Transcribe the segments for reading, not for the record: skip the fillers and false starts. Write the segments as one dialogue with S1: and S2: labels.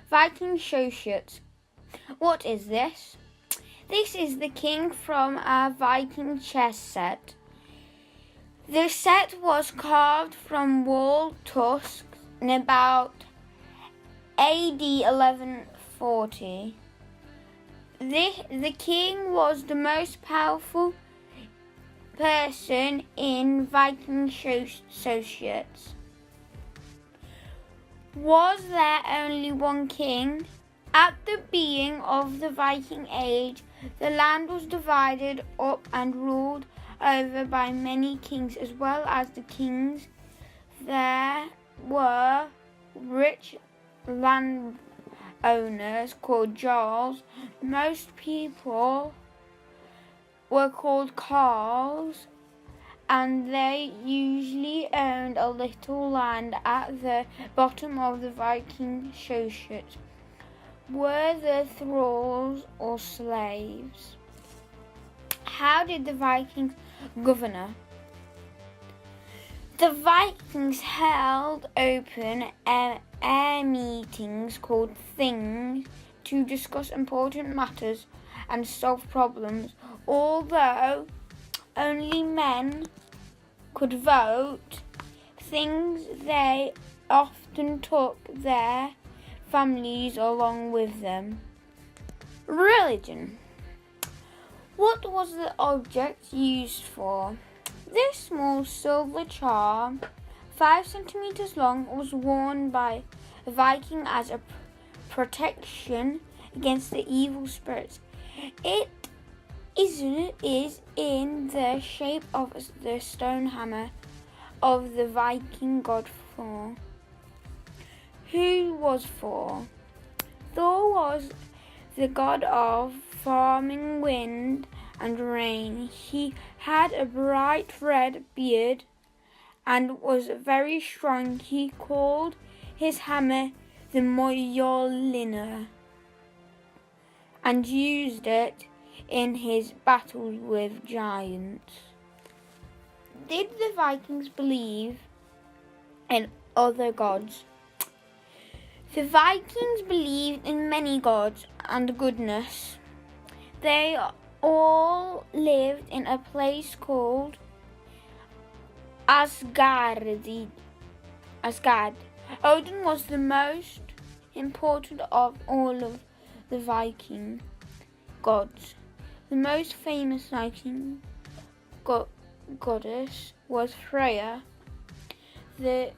S1: Viking associates. What is this? This is the king from a Viking chess set. The set was carved from wall tusks in about AD 1140. The king was the most powerful person in Viking associates. Was there only one king? At the beginning of the Viking Age, the land was divided up and ruled over by many kings, as well as the kings. There were rich landowners called jarls. Most people were called carls, and they usually owned a little land at the bottom of the Viking associates. Were the thralls or slaves? How did the Vikings govern? The Vikings held open air meetings called VIKINGS to discuss important matters and solve problems. Although only men could vote, they often took their families along with them. Religion. What was the object used for? This small silver charm, 5 centimeters long, was worn by a Viking as a protection against the evil spirits. It is in the shape of the stone hammer of the Viking god Thor. Who was Thor? Thor was the god of farming, wind, and rain. He had a bright red beard and was very strong. He called his hammer the Mjolnir and used it in his battles with giants. Did the Vikings believe in other gods? The Vikings believed in many gods and goodness. They all lived in a place called Asgard. Odin was the most important of all of the Viking gods. The most famous Viking goddess was Freya, the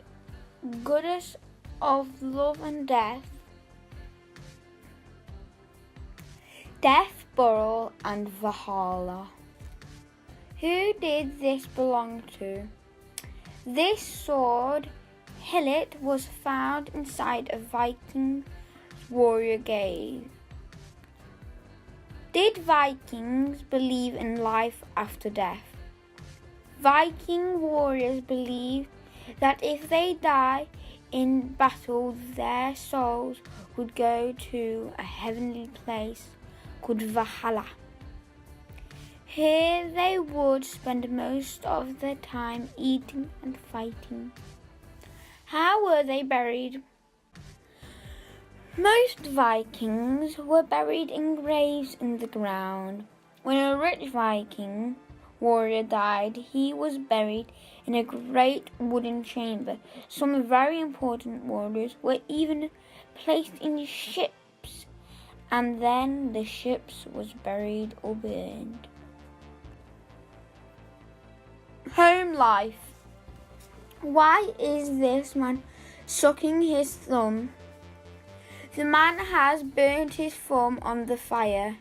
S1: goddess of love and death, burial, and Valhalla. Who did this belong to? This sword hilt was found inside a Viking warrior cave. Did Vikings believe in life after death? Viking warriors believed that if they died in battle, their souls would go to a heavenly place called Valhalla. Here they would spend most of their time eating and fighting. How were they buried? Most Vikings were buried in graves in the ground. When a rich Viking warrior died, he was buried in a great wooden chamber. Some very important warriors were even placed in ships, and then the ships was buried or burned. Home life. Why is this man sucking his thumb? The man has burnt his thumb on the fire.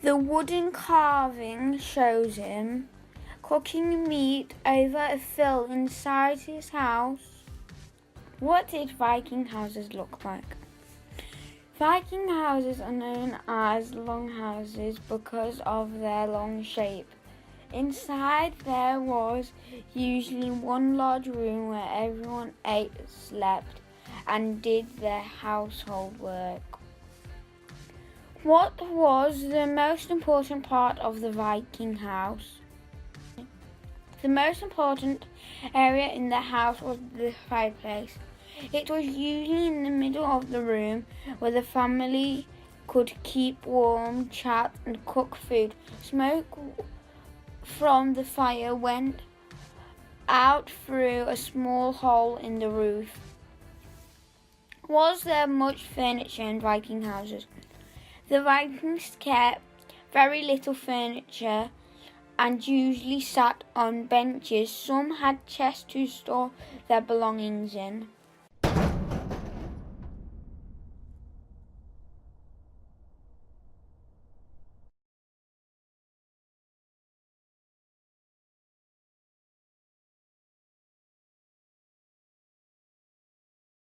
S1: The wooden carving shows him cooking meat over a fill inside his house. What did Viking houses look like? Viking houses are known as longhouses because of their long shape. Inside there was usually one large room where everyone ate, slept, and did their household work. What was the most important part of the Viking house? The most important area in the house was the fireplace. It was usually in the middle of the room where the family could keep warm, chat, and cook food. Smoke from the fire went out through a small hole in the roof. Was there much furniture in Viking houses? The Vikings kept very little furniture and usually sat on benches. Some had chests to store their belongings in.